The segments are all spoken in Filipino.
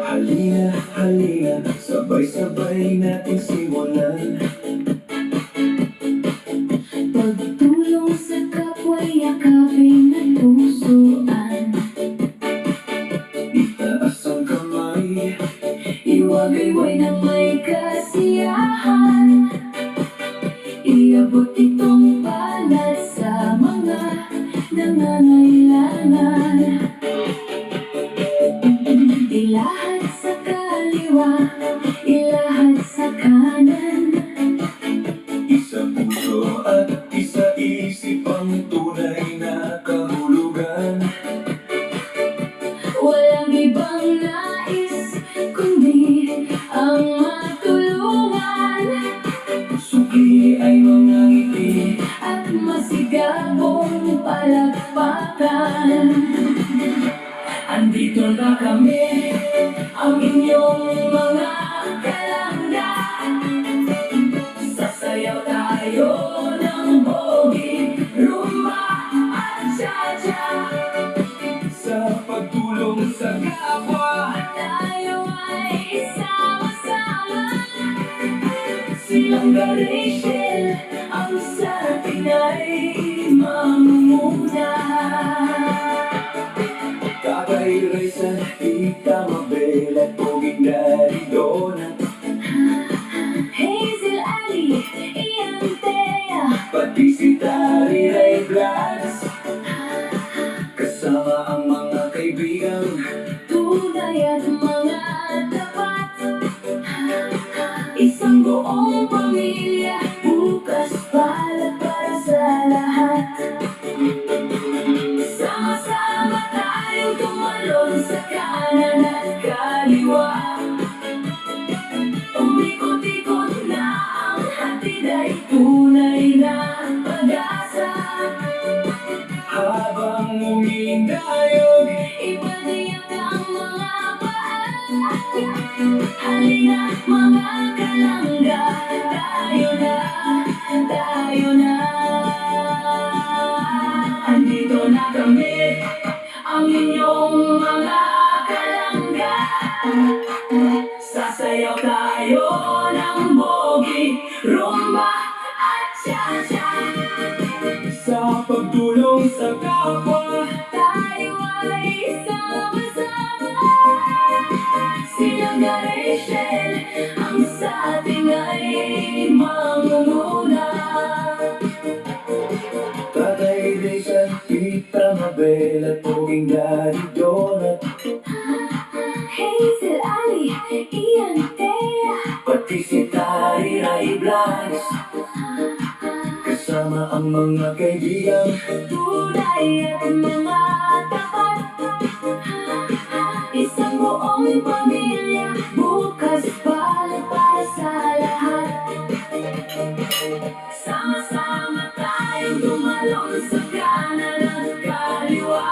Halina, halina, sabay-sabay natin simulan. Pagtulong sa kapwa, yakapin at pusuan. Itaas ang kamay, Iwagayway na may kasiyahan. Iabot itong palad sa mga nangangailangan. Ilahad sa kaliwa, ilahad sa kanan. isa puso at isa isip ang tunay na kahulugan. Walang ibang nais kundi ang matulungan. Sukli ay mga ngiti, At masigabong palakpakan. Andito na kami, ang inyong mga kalangga. Sasayaw tayo ng bogi, rumba at cha-cha. sa pagtulong sa kapwa. Tayo ay isama-sama. Silang Rachel, ang sa atin ay mamumuna. Tatay Raisan, Tita Mabel at Poging Daddy Donut. Hazel, Ali, Ian, Thea, Pati si Tari Ray Blas. Kasama ang mga kaibigan, tunay at mga tapat. Isang buong pamilya, bukas palad para sa lahat. Sama-sama tayong tumalon sa kanan at kaliwa. Umikot-ikot na ang hatid ay tunay na pag-asa. habang umindayog. Ibadiyak ang mga paa. Halina mga kalangga, tayo na, tayo na. Andito na kami, ang inyong mga kalangga. Sasayaw tayo ng bogi, rumba at cha-cha. Sa pagtulong sa kapwa, Tayo ay sama-sama. Silang Rachel, ang sa ating ay mangunguna. Tatay Raisan, Tita Mabel at Poging Daddy Donut. Hazel, Ali, Ian, Thea, Pati si Tari Ray Blas. Kasama ang mga kaibigan, tunay at mga tapat. Isang buong pamilya, bukas palad para sa lahat. Sama-sama tayong tumalon sa kanan at kaliwa.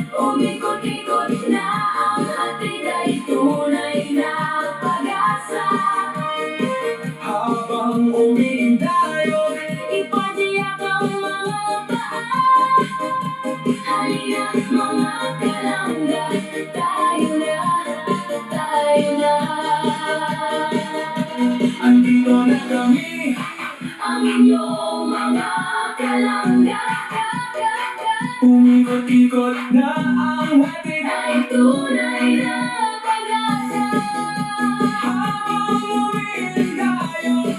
Umikot-ikot na ang hatid ay tunay na pag-asa. habang umindayog. Ipadiyak ang mga paa. Halina mga kalangga, tayo na, tayo na. Andito na kami, Ang inyong mga kalangga. umikot-ikot na ang hatid Ay tunay na pag-asa. habang umindayog.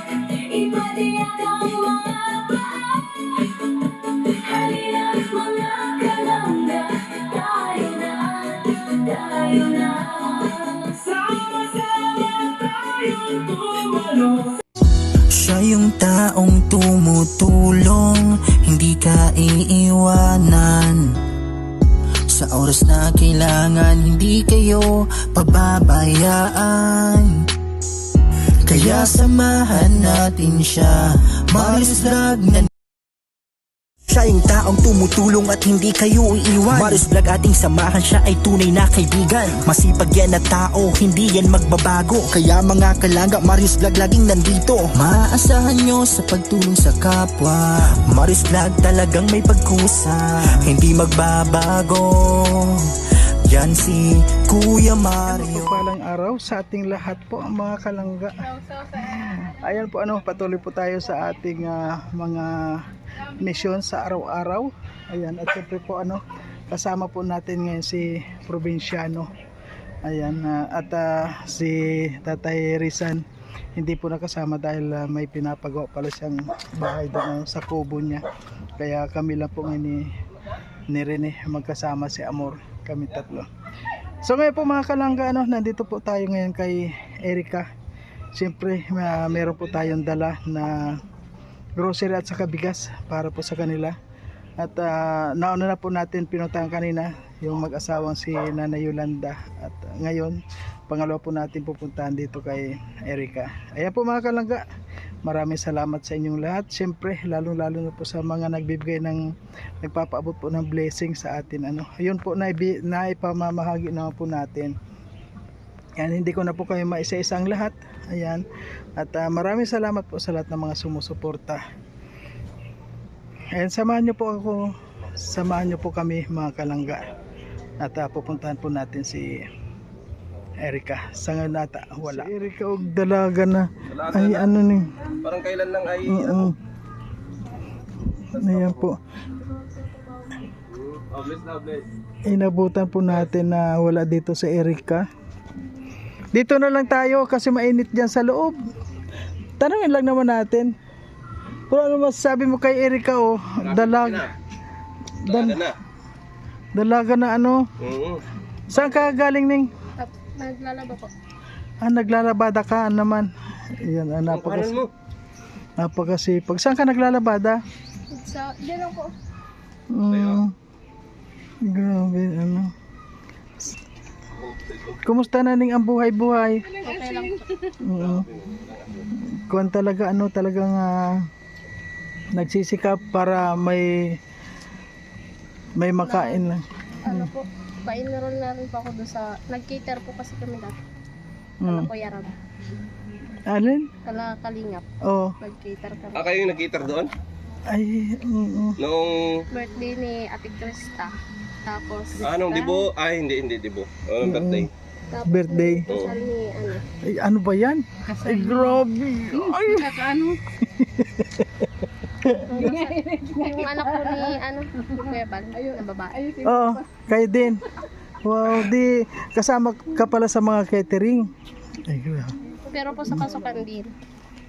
Ipadiyak ang mga paa. Halina mga kalangga, tayo na, tayo na. Sama-sama tayong tumalon. Siya yung taong tumutulong, hindi ka iiwanan. Sa oras na kailangan, hindi kayo pababayaan. Kaya samahan natin siya, mag-vlog na Siya yung taong tumutulong at hindi kayo iiwan. Marius Vlog ating samahan, siya ay tunay na kaibigan. Masipag yan na tao, hindi yan magbabago. Kaya mga kalangga, Marius Vlog laging nandito. Maaasahan nyo sa pagtulong sa kapwa. Marius Vlog talagang may pagkusa, hindi magbabago. Yan si Kuya Mario. Palang araw sa ating lahat po mga kalangga. Ayan po patuloy po tayo sa ating mga misyon sa araw-araw. Ayan, at syempre po kasama po natin ngayon si Probinsyano. Ayan, at si Tatay Rizan hindi po nakasama dahil may pinapagawa pala siyang bahay doon sa kubo niya. Kaya kami lang po ni Rene magkasama, si Amor, kami tatlo. So ngayon po mga kalangga, nandito po tayo ngayon kay Erica. Siyempre meron po tayong dala na grocery at saka bigas para po sa kanila. At nauna na po natin pinuntahan kanina yung mag-asawang si Nanay Yolanda. At ngayon pangalawa po natin pupuntahan dito kay Erica. Ayan po mga kalangga, maraming salamat sa inyong lahat. Siyempre lalong lalo na po sa mga nagbibigay ng nagpapaabot po ng blessing sa atin. Ayun po naipamamahagi naman po natin. Yan, hindi ko na po kayo maisa-isang lahat. Ayan. At maraming salamat po sa lahat ng mga sumusuporta. Ayan, samahan nyo po kami mga kalangga. At pupuntahan po natin si Erica. Sa ngayon nata wala. Si Erica dalaga na. Ay ni. Parang kailan lang ay Ayan po. bless. Inabutan po natin na wala dito si Erica. Dito na lang tayo kasi mainit dyan sa loob. Tanungin lang naman natin. Pero ano masasabi mo kay Erica dalaga na Saan ka galing ning? Naglalaba po. Naglalabada ka naman. Yan, napakasipag. Saan ka naglalabada? Diyan lang po. Grabe, Kumusta na ning ang buhay-buhay? Okay lang po. Kuwan talaga, talagang nagsisikap para may makain lang. Po, pa-enroll na rin po ako doon sa, nag-cater po kasi kami dati. Kuya Rab. Alin? Kalingap. Oo. Nag-cater kami. Kayo yung nag-cater doon? Ay, Noong Birthday ni Ate Krista. Tapos, anong dibo? Ay, hindi dibo. Anong birthday? tapos birthday. kasal ni Ay, ano ba yan? Ay, grabe. Ay, yung anak ko ni Kuya Bal, na babae. oo, kayo din. Wow, di kasama ka pala sa mga catering. Ay, grabe. Pero po sa pasukan din.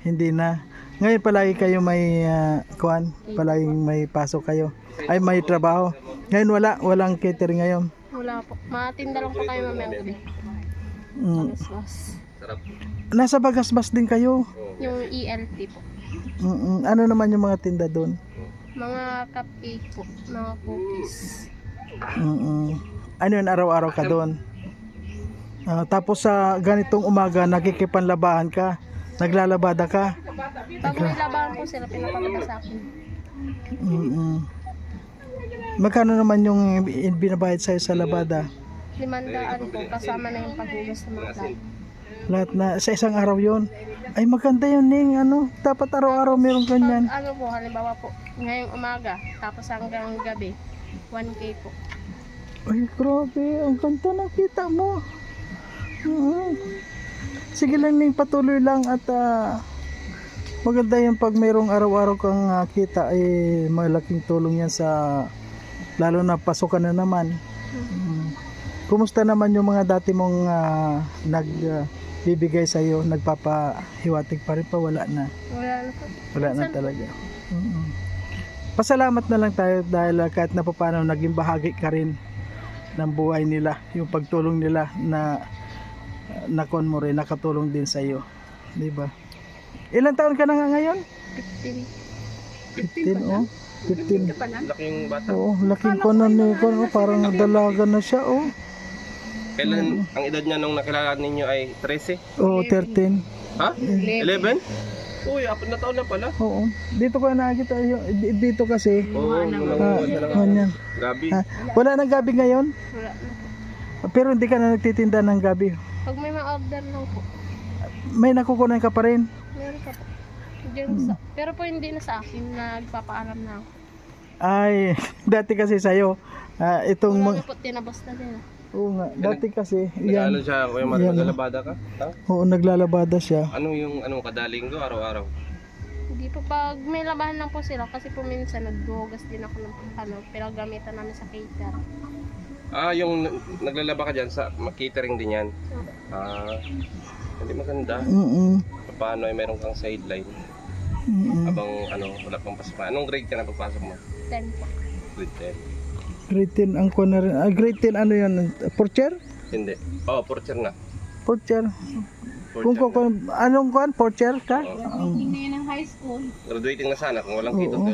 Hindi na. Ngayon palagi kayo may palaging may pasok kayo. Ay, may trabaho. Ngayon walang catering ngayon. Wala po. Matinda lang po kayo mamayang gabi. Bagasbas. Sarap. Nasa Bagasbas din kayo. Yung ELT po. Ano naman yung mga tinda doon? Mga cupcake po. Mga cookies. Ano yun, araw-araw ka doon? Tapos sa ganitong umaga, nakikipanlabahan ka? Naglalabada ka? Pag may labahan po sila, pinapaganda sa akin. Magkano naman yung binabayad sa'yo sa labada? 500 po, kasama na yung paghugas ng mga plato. Lahat na, sa isang araw yon. Ay, maganda yun, Ning. Dapat araw-araw meron ganyan. Pag po, halimbawa po, ngayong umaga, tapos hanggang gabi, 1K po. Ay, grabe. Ang ganda ng kita mo. Sige lang, Ning. Patuloy lang at maganda yung pag mayroong araw-araw kang kita ay malaking tulong yan sa lalo na pasukan na naman. Kumusta naman yung mga dati mong nagbibigay sa iyo, nagpapahiwatig pa rin pa? Wala na. Wala na talaga. Pasalamat na lang tayo dahil kahit na paano naging bahagi ka rin ng buhay nila, yung pagtulong nila na nakon mo rin, nakatulong din sa iyo, di ba? Ilang taon ka na nga ngayon? 15. 15, 15. Laking bata. Oo, laking ko na ni parang dalaga na siya, Kailan ang edad niya nung nakilala ninyo ay 13? Oo, 13. Ha? 11? Uy, 4 na taon na pala. Oo. Dito ko nakita yung dito kasi. Oo, Ganyan. Gabi. Wala nang gabi ngayon? Wala na. Pero hindi ka na nagtitinda ng gabi. Pag may ma-order lang po, May nakukunan ka pa rin. meron pa po. Pero po hindi na sa akin, nagpapaalam na ako. Ay, dati kasi sa'yo. Itong Wala na po, tinabas na din. Oo nga, dati kasi. Nag-ano Yan. siya, Kuya Mar, Yan. naglalabada ka? Ha? Oo, naglalabada siya. Anong kadaling ko araw-araw? Hindi po, pag may labahan lang po sila, kasi po minsan nagduhugas din ako ng pinagamitan namin sa cater. Yung naglalaba ka dyan, sa catering din yan. Hindi maganda. Paano ay meron kang sideline? Habang wala pang pasok. Anong grade ka na pagpasok mo? 10 po. Grade 10. Grade 10 ang kuha na rin. Grade 10 ano yun? Porcher? Hindi. Oo, porcher na. Porcher. Porcher na. Anong kuha? Porcher ka? Hindi ng high school. Graduating na sana kung walang kito. Oo.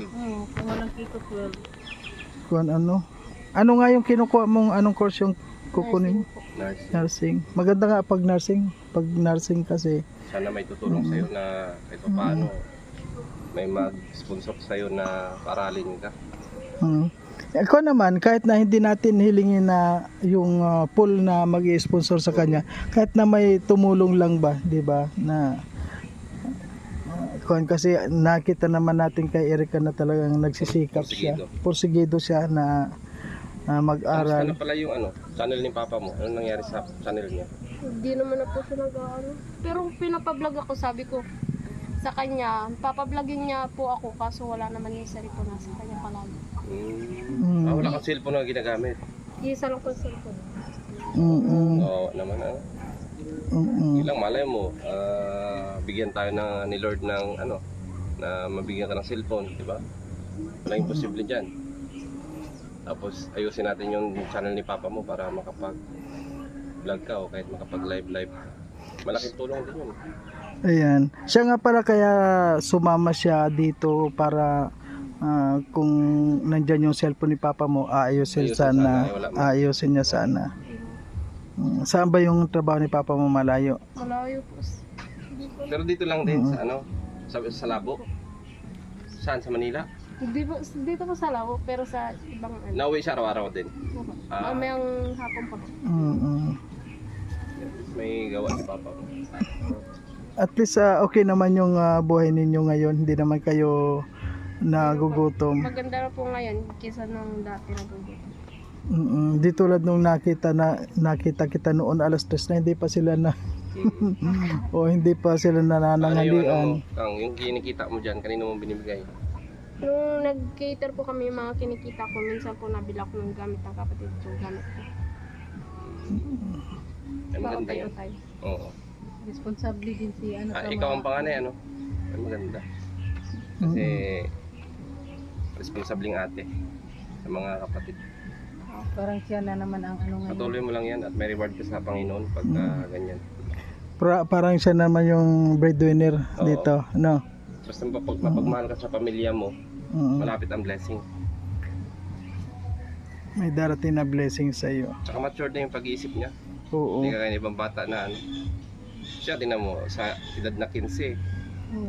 Kung walang kiko 12. Kuha ano? Ano nga yung kinukuha mong anong course yung kukunin? Nice. Nursing. Maganda nga pag nursing. Pag nursing kasi. Sana may tutulong sa'yo na kahit pa paano may mag-sponsor sa'yo na paralin ka. Ako naman, kahit na hindi natin hilingin na yung pool na mag-sponsor sa kanya, kahit na may tumulong lang ba, 'di ba? Na kasi nakita naman natin kay Erica na talagang nagsisikap siya. Porsigido siya na mag-aral. Ano pala yung channel ni Papa mo? Ano nangyari sa channel niya? Hindi naman na po siya nag-ano. Pero pinapablog ako, sabi ko sa kanya, papablogin niya po ako kaso wala naman yung cellphone nasa kanya palagi. Wala kang cellphone na ginagamit. Isa lang po yung cellphone. Oo naman Ilang malay mo, bigyan tayo ni Lord ng na mabigyan ka ng cellphone, di ba? Walang imposible dyan. Tapos ayusin natin yung channel ni Papa mo para makapag-vlog ka o kahit makapag-live. Malaking tulong din yun. Ayan. Siya nga pala kaya sumama siya dito para kung nandyan yung cellphone ni Papa mo, ayusin niya sana. Saan ba yung trabaho ni Papa mo? Malayo? Malayo po. Pero dito lang din sa Labo. Saan? Sa Manila? Dito po sa Labo, pero sa ibang Nauwi siya araw-araw din. Mamayang hapon pa po. May gawa si Papa mo. At least okay naman yung buhay ninyo ngayon. Hindi naman kayo nagugutom. Maganda na po ngayon kaysa nung dati nagugutom. Di tulad nung nakita kita noon alas 3 na hindi pa sila na o hindi pa sila nananangalian. Yung kinikita mo dyan, kanino mo binibigay? Nung nag-cater po kami, yung mga kinikita ko, minsan po nabila ko ng gamit ng kapatid ko. Gamit ko. Ay, maganda yan. Pautay-utay. Oo. Responsable din si Ikaw ang panganay, Ay, maganda. Kasi responsabling ate sa mga kapatid. Parang siya na naman ang Patuloy mo lang yan at may reward ka sa Panginoon pag ganyan. Parang siya naman yung breadwinner dito, no? Basta mapagmahal ka sa pamilya mo, malapit ang blessing. May darating na blessing sa iyo. Tsaka mature na yung pag-iisip niya. Oo. Hindi ka kaya ibang bata na siya, tingnan mo, sa edad na 15,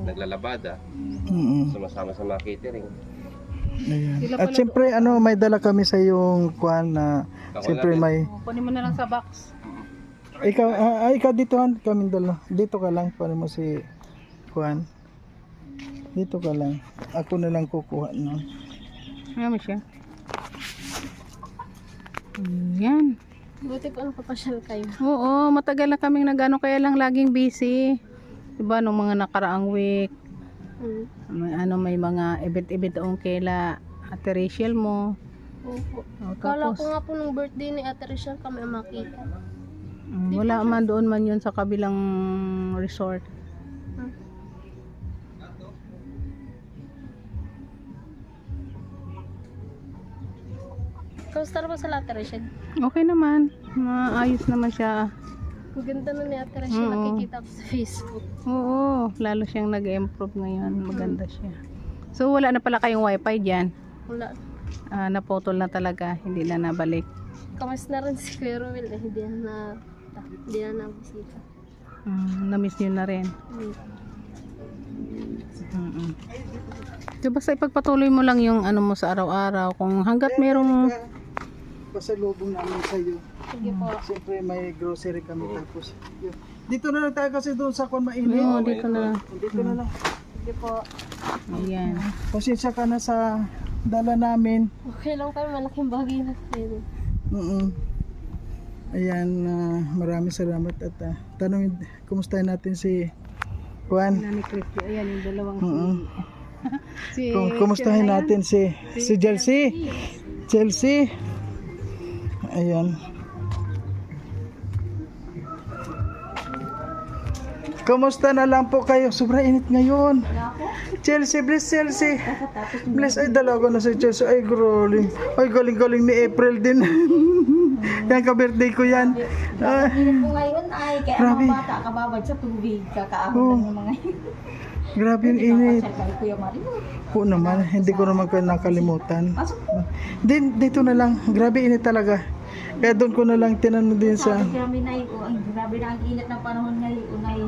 naglalabada, sumasama sa mga catering. Ayan. At siyempre may dala kami sa yung kuan na siyempre may kunin mo na lang sa box. ikaw dito kami dala. Dito ka lang kunin mo si kuan. Dito ka lang. Ako na lang kukuha no. Ano siya? Yan. Buti pa napapasyal kayo. Oo, matagal na kaming nagano kaya lang laging busy. Diba nung mga nakaraang week, may mga event ang kaila Ate Rachel mo. Opo. Tapos, Kala ko nga po nung birthday ni Ate Rachel kami makita. wala man doon man yun sa kabilang resort. Kamusta na ba sa Ate Rachel? Okay naman, maayos naman siya. Ang ganda na ni Ate Rachel, nakikita ko sa Facebook. Oo, lalo siyang nag-improve ngayon, maganda siya. So wala na pala kayong wifi dyan? Wala. Naputol na talaga, hindi na nabalik. Kamas na rin si Kuya Romel hindi na nabisita. Na-miss nyo na rin. So basta ipagpatuloy mo lang yung ano mo sa araw-araw. Kung hanggat merong Pasalubong namin sa iyo. Sige po. Siyempre may grocery kami tapos. Yun. Dito na lang tayo kasi doon sa kon mainit. Oo, dito na lang. Dito na lang. Sige po. Ayan. Pasensya ka na sa dala namin. Okay lang kayo, malaking bagay na kayo. Ayan, maraming salamat at tanongin, kumustahin natin si Juan. Nani Christy, ayan yung dalawang si Kumustahin natin si Chelsea. Chelsea. Ayan. Kumusta na lang po kayo? Sobrang init ngayon. Chelsea, bless Chelsea. Bless, ay dalawa na si Chelsea. Ay, galing. Ay, galing-galing ni April din. Yan, ka-birthday ko yan. Ah, Init po ngayon ay kaya Grabe. mga bata kababad sa tubig. Kakaahon lang yung mga grabe yung init. kay Kuya Mario. Po naman, hindi ko naman kayo nakalimutan. Pasok po. Dito na lang, grabe init talaga. Kaya doon ko na lang tinanong din sa... Sabi kami na ay grabe na ang init ng panahon ngayon ay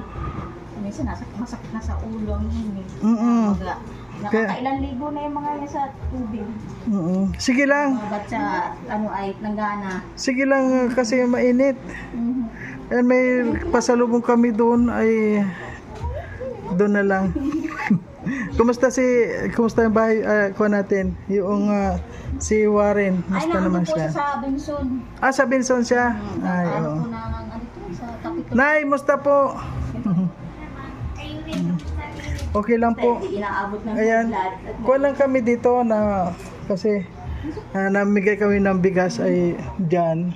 minsan masakit na sa ulo ang init. Mga nakakailan ligo na yung mga yan sa tubig. Sige lang, Ba't sa ano ay nanggana. sige lang kasi mainit. And may pasalubong kami doon ay doon na lang. Kumusta yung bahay kuha natin? Yung si Warren, Ay kumusta naman naano po siya? siya sa Benson. Sa Benson siya? Ay, Ano oo. po na ano to sa Capitol. Nay, musta po? Okay lang po. Hindi inaabot ng Ayan, blood. kuha lang kami dito na kasi namigay kami ng bigas ay dyan.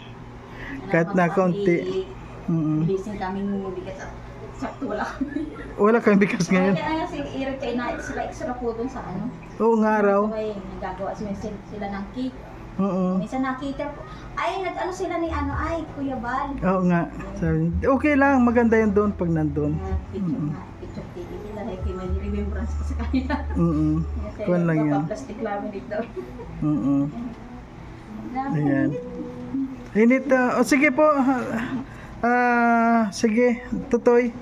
Kahit na konti. Bilising kami bigas at sakto wala kami. Wala kang bigas ngayon. Kaya nga si Eric kay na sila extra po dun sa ano. Oo nga raw. Sabay nagagawa sila ng cake. Oo. Minsan nakita po. Ay, nag-ano sila ni ano ay Kuya Bal. Oo nga. Sabi, okay lang, maganda yun doon pag nandun. Picture TV nila ay kay may remembrance ko sa kanila. Kuha lang yan. Plastic laminate daw. Ayan. Init. Sige po. Sige, Tutoy.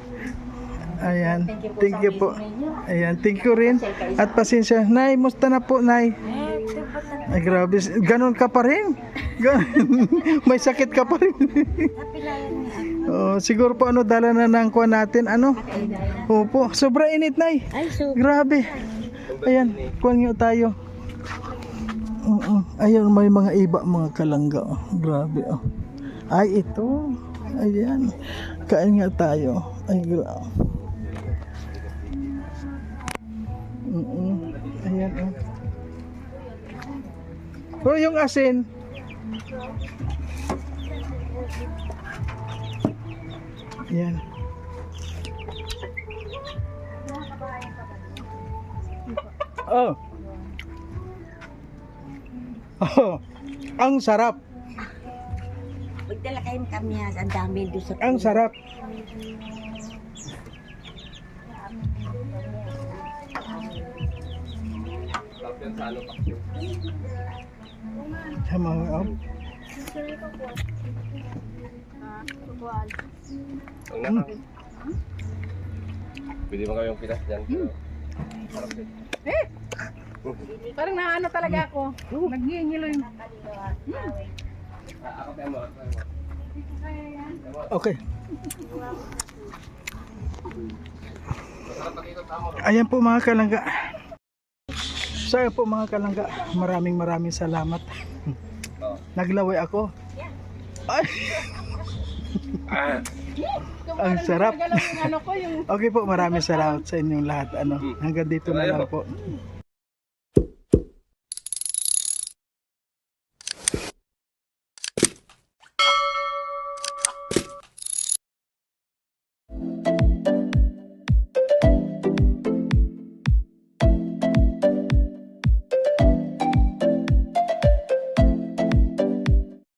Ayan. Thank you po. Ayan, thank you rin. At pasensya. Nay, musta na po, Nay? Ay, grabe. Ganon ka pa rin. May sakit ka pa rin. Siguro po dala na ng kuha natin. Opo. Sobra init, Nay. Grabe. Ayan, kuha nyo tayo. Ayan, may mga iba, mga kalangga. Grabe. Ay, ito. Ayan. Kain nga tayo. Ay, grabe. Ayan. Yung asin. Ayan. Oh. Ang sarap. Magdala kayo kami ang dami doon sa Ang sarap. Sama mo. Tubuan. Huwag na. Pwede mo kayong pitas dyan. Parang naano talaga ako. Nagngingilo yung Ako tayo mo. Okay. Ayan po mga kalangga. So ayan po mga kalangga. Maraming salamat. Naglaway ako. Ay. Ang sarap. ano ko yung Okay po, maraming salamat sa inyong lahat. Hanggang dito na lang po.